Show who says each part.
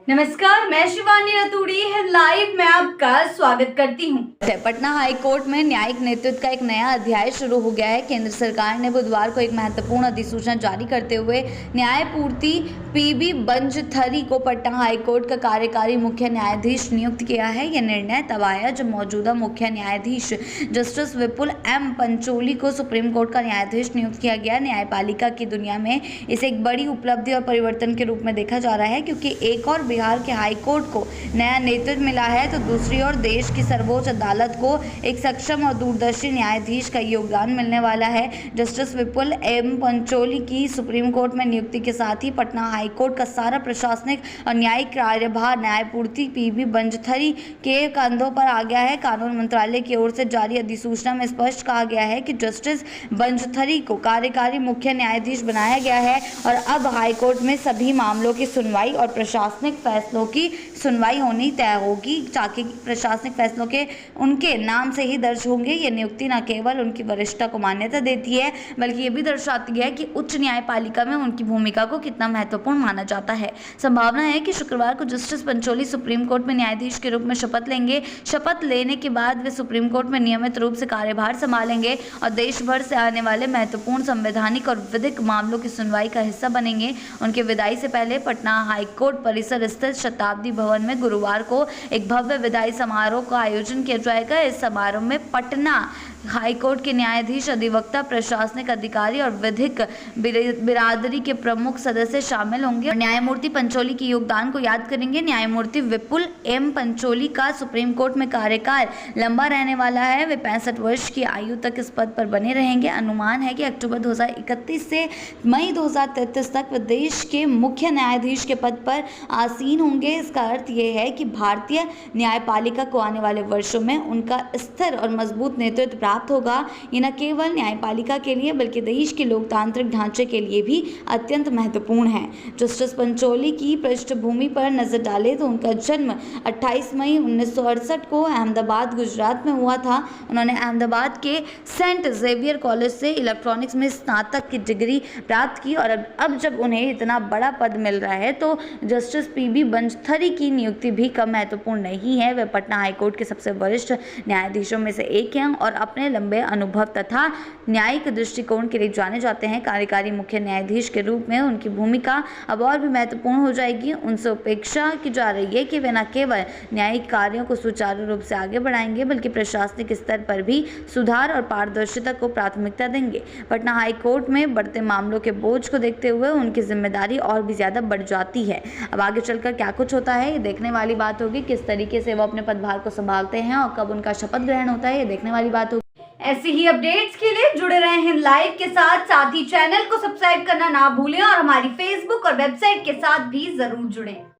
Speaker 1: नमस्कार, मैं शिवानी रतूड़ी लाइव में आपका स्वागत करती हूँ।
Speaker 2: पटना हाई कोर्ट में न्यायिक नेतृत्व का एक नया अध्याय शुरू हो गया है। केंद्र सरकार ने बुधवार को एक महत्वपूर्ण अधिसूचना जारी करते हुए न्यायमूर्ति पीबी बंजथरी को पटना हाई कोर्ट का कार्यकारी मुख्य न्यायाधीश नियुक्त किया है। यह निर्णय तब आया जब मौजूदा मुख्य न्यायाधीश जस्टिस विपुल एम पंचोली को सुप्रीम कोर्ट का न्यायाधीश नियुक्त किया गया। न्यायपालिका की दुनिया में इसे एक बड़ी उपलब्धि और परिवर्तन के रूप में देखा जा रहा है, क्योंकि एक और बिहार के हाई कोर्ट को नया नेतृत्व मिला है तो दूसरी ओर देश की सर्वोच्च अदालत को एक सक्षम और दूरदर्शी न्यायाधीश का योगदान मिलने वाला है। जस्टिस विपुल एम पंचोली की सुप्रीम कोर्ट में नियुक्ति के साथ ही पटना हाई कोर्ट का सारा प्रशासनिक और न्यायिक कार्यभार न्यायमूर्ति पीबी बंजथरी के कंधों पर आ गया है। कानून मंत्रालय की ओर से जारी अधिसूचना में स्पष्ट कहा गया है कि जस्टिस बंजथरी को कार्यकारी मुख्य न्यायाधीश बनाया गया है और अब हाई कोर्ट में सभी मामलों की सुनवाई और प्रशासनिक फैसलों की सुनवाई होनी तय होगी, ताकि प्रशासनिक फैसलों के उनके नाम से ही दर्ज होंगे। ये नियुक्ति न केवल उनकी वरिष्ठता को मान्यता देती है, बल्कि ये भी दर्शाती है कि उच्च न्यायपालिका में उनकी भूमिका को कितना महत्वपूर्ण माना जाता है। संभावना है कि शुक्रवार को जस्टिस पंचोली सुप्रीम कोर्ट में न्यायाधीश के रूप में शपथ लेंगे। शपथ लेने के बाद वे सुप्रीम कोर्ट में नियमित रूप से कार्यभार संभालेंगे और देश भर से आने वाले महत्वपूर्ण संवैधानिक और विधिक मामलों की सुनवाई का हिस्सा बनेंगे। उनके विदाई से पहले पटना हाईकोर्ट परिसर स्थित शताब्दी भवन में गुरुवार को एक भव्य विदाई समारोह का आयोजन किया जाएगा। इस समारोह में पटना हाईकोर्ट के न्यायाधीश, अधिवक्ता, प्रशासनिक अधिकारी और विधिक बिरादरी के प्रमुख सदस्य शामिल होंगे और न्यायमूर्ति पंचोली के योगदान को याद करेंगे। न्यायमूर्ति विपुल एम पंचोली का सुप्रीम कोर्ट में कार्यकाल लंबा रहने वाला है। वे 65 वर्ष की आयु तक इस पद पर बने रहेंगे। अनुमान है कि अक्टूबर 2031 से मई 2033 तक वे देश के मुख्य न्यायाधीश के पद पर आसीन होंगे। इसका अर्थ यह है कि भारतीय न्यायपालिका को आने वाले वर्षों में उनका स्थिर और मजबूत नेतृत्व प्राप्त होगा। ये न केवल न्यायपालिका के लिए बल्कि देश के लोकतांत्रिक ढांचे के लिए भी अत्यंत महत्वपूर्ण है। जस्टिस पंचोली की पृष्ठभूमि पर नजर डालें तो उनका जन्म 28 मई 1968 को अहमदाबाद, गुजरात में हुआ था। उन्होंने अहमदाबाद के सेंट जेवियर कॉलेज से इलेक्ट्रॉनिक्स में स्नातक की डिग्री प्राप्त की और अब जब उन्हें इतना बड़ा पद मिल रहा है तो जस्टिस पीबी बंजथरी की नियुक्ति भी कम महत्वपूर्ण नहीं है। वे पटना हाईकोर्ट के सबसे वरिष्ठ न्यायाधीशों में से एक हैं और अपने लंबे अनुभव तथा न्यायिक दृष्टिकोण के लिए जाने जाते हैं। कार्यकारी मुख्य न्यायाधीश के रूप में उनकी भूमिका अब और भी महत्वपूर्ण हो जाएगी। उनसे अपेक्षा की जा रही है कि वे न केवल न्यायिक कार्यों को सुचारू रूप से आगे बढ़ाएंगे बल्कि प्रशासनिक स्तर पर भी सुधार और पारदर्शिता को प्राथमिकता देंगे। पटना हाईकोर्ट में बढ़ते मामलों के बोझ को देखते हुए उनकी जिम्मेदारी और भी ज्यादा बढ़ जाती है। अब आगे चलकर क्या कुछ होता है ये देखने वाली बात होगी। किस तरीके से वो अपने पदभार को संभालते हैं और कब उनका शपथ ग्रहण होता है ये देखने वाली बात होगी।
Speaker 1: ऐसी ही अपडेट्स के लिए जुड़े रहे हैं लाइव के साथ ही चैनल को सब्सक्राइब करना ना भूलें और हमारी फेसबुक और वेबसाइट के साथ भी जरूर जुड़ें।